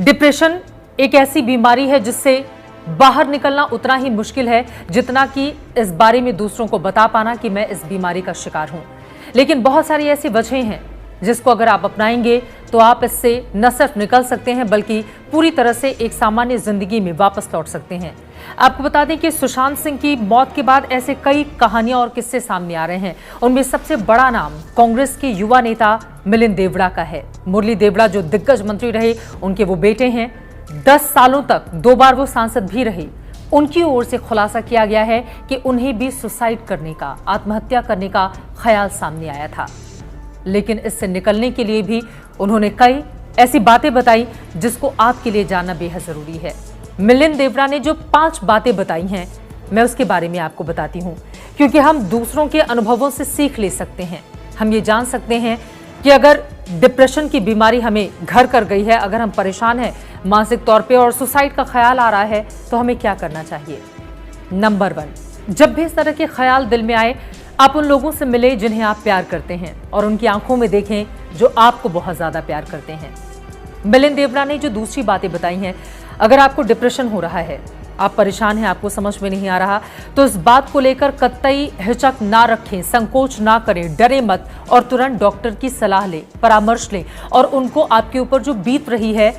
Depression एक ऐसी बीमारी है जिससे बाहर निकलना उतना ही मुश्किल है जितना कि इस बारे में दूसरों को बता पाना कि मैं इस बीमारी का शिकार हूं। लेकिन बहुत सारी ऐसी वजहें हैं जिसको अगर आप अपनाएंगे तो आप इससे न सिर्फ निकल सकते हैं बल्कि पूरी तरह से एक सामान्य जिंदगी में वापस लौट सकते हैं। आपको बता दें कि सुशांत सिंह की मौत के बाद ऐसे कई कहानियां और किस्से सामने आ रहे हैं। उनमें सबसे बड़ा नाम कांग्रेस के युवा नेता मिलिंद देवड़ा का है। मुरली देवड़ा जो दिग्गज मंत्री रहे, उनके वो बेटे हैं। 10 सालों तक 2 बार वो सांसद भी रहे। उनकी ओर से खुलासा किया गया है कि उन्हें भी सुसाइड करने का, आत्महत्या करने का ख्याल सामने आया था, लेकिन इससे निकलने के लिए भी उन्होंने कई ऐसी बातें बताई जिसको आपके लिए जानना बेहद जरूरी है। मिलिंद देवड़ा ने जो 5 बातें बताई हैं, मैं उसके बारे में आपको बताती हूं, क्योंकि हम दूसरों के अनुभवों से सीख ले सकते हैं। हम ये जान सकते हैं कि अगर डिप्रेशन की बीमारी हमें घर कर गई है, अगर हम परेशान हैं मानसिक तौर पे और सुसाइड का ख्याल आ रहा है, तो हमें क्या करना चाहिए। नंबर 1, जब भी इस तरह के ख्याल दिल में आए, आप उन लोगों से मिले जिन्हें आप प्यार करते हैं और उनकी आंखों में देखें जो आपको बहुत ज्यादा प्यार करते हैं। मिलिंद देवड़ा ने जो दूसरी बातें बताई हैं, अगर आपको डिप्रेशन हो रहा है, आप परेशान हैं, आपको समझ में नहीं आ रहा, तो इस बात को लेकर कतई हिचक ना रखें, संकोच ना करें, डरे मत और तुरंत डॉक्टर की सलाह लें, परामर्श लें और उनको आपके ऊपर जो बीत रही है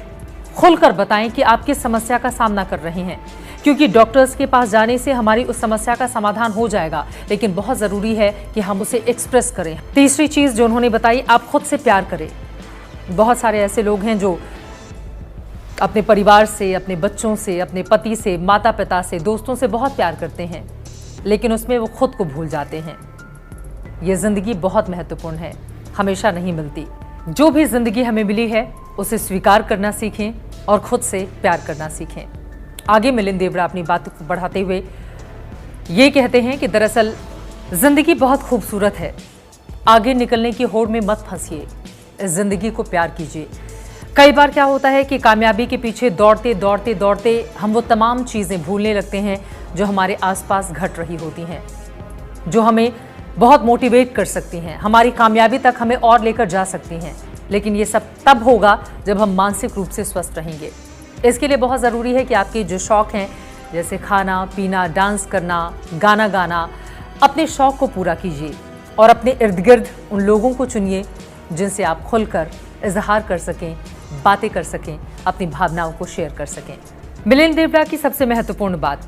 खुलकर बताएं कि आप किस समस्या का सामना कर रहे हैं, क्योंकि डॉक्टर्स के पास जाने से हमारी उस समस्या का समाधान हो जाएगा, लेकिन बहुत जरूरी है कि हम उसे एक्सप्रेस करें। तीसरी चीज जो उन्होंने बताई, आप खुद से प्यार करें। बहुत सारे ऐसे लोग हैं जो अपने परिवार से, अपने बच्चों से, अपने पति से, माता पिता से, दोस्तों से बहुत प्यार करते हैं, लेकिन उसमें वो खुद को भूल जाते हैं। ये जिंदगी बहुत महत्वपूर्ण है, हमेशा नहीं मिलती। जो भी जिंदगी हमें मिली है उसे स्वीकार करना सीखें और खुद से प्यार करना सीखें। आगे मिलिंद देवड़ा अपनी बात को बढ़ाते हुए ये कहते हैं कि दरअसल जिंदगी बहुत खूबसूरत है, आगे निकलने की होड़ में मत फंसिए, इस जिंदगी को प्यार कीजिए। कई बार क्या होता है कि कामयाबी के पीछे दौड़ते दौड़ते दौड़ते हम वो तमाम चीज़ें भूलने लगते हैं जो हमारे आसपास घट रही होती हैं, जो हमें बहुत मोटिवेट कर सकती हैं, हमारी कामयाबी तक हमें और लेकर जा सकती हैं। लेकिन ये सब तब होगा जब हम मानसिक रूप से स्वस्थ रहेंगे। इसके लिए बहुत ज़रूरी है कि आपके जो शौक़ हैं, जैसे खाना पीना, डांस करना, गाना गाना, अपने शौक़ को पूरा कीजिए और अपने इर्द गिर्द उन लोगों को चुनिए जिनसे आप खुलकर इजहार कर सकें, बातें कर सकें, अपनी भावनाओं को शेयर कर सकें। मिलिंद देवड़ा की सबसे महत्वपूर्ण बात,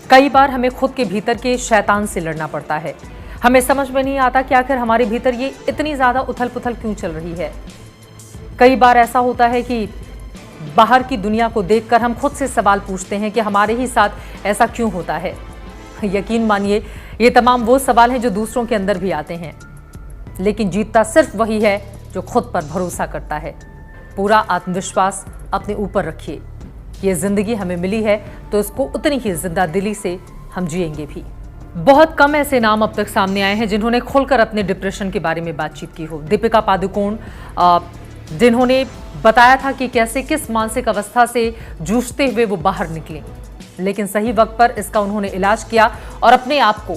कई बार हमें खुद के भीतर के शैतान से लड़ना पड़ता है। हमें समझ में नहीं आता कि आखिर हमारे भीतर ये इतनी ज़्यादा उथल पुथल क्यों चल रही है। कई बार ऐसा होता है कि बाहर की दुनिया को देखकर हम खुद से सवाल पूछते हैं कि हमारे ही साथ ऐसा क्यों होता है। यकीन मानिए, ये तमाम वो सवाल हैं जो दूसरों के अंदर भी आते हैं, लेकिन जीतता सिर्फ वही है जो खुद पर भरोसा करता है। पूरा आत्मविश्वास अपने ऊपर रखिए। ये जिंदगी हमें मिली है तो इसको उतनी ही जिंदा दिली से हम जिएंगे भी। बहुत कम ऐसे नाम अब तक सामने आए हैं जिन्होंने खुलकर अपने डिप्रेशन के बारे में बातचीत की हो। दीपिका पादुकोण, जिन्होंने बताया था कि कैसे किस मानसिक अवस्था से जूझते हुए वो बाहर निकले, लेकिन सही वक्त पर इसका उन्होंने इलाज किया और अपने आप को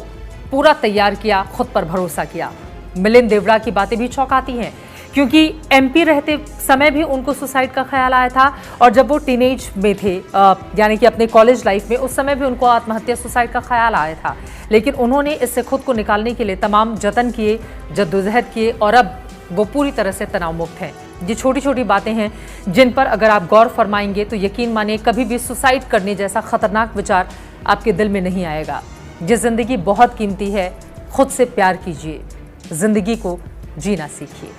पूरा तैयार किया, खुद पर भरोसा किया। मिलिंद देवड़ा की बातें भी चौंकाती हैं, क्योंकि एमपी रहते समय भी उनको सुसाइड का ख्याल आया था और जब वो टीनेज में थे, यानी कि अपने कॉलेज लाइफ में, उस समय भी उनको आत्महत्या, सुसाइड का ख्याल आया था, लेकिन उन्होंने इससे खुद को निकालने के लिए तमाम जतन किए, जद्दोजहद किए और अब वो पूरी तरह से तनाव मुक्त हैं। ये छोटी छोटी बातें हैं जिन पर अगर आप गौर फरमाएंगे तो यकीन मानिए कभी भी सुसाइड करने जैसा खतरनाक विचार आपके दिल में नहीं आएगा। ये जिंदगी बहुत कीमती है, खुद से प्यार कीजिए, जिंदगी को जीना सीखिए।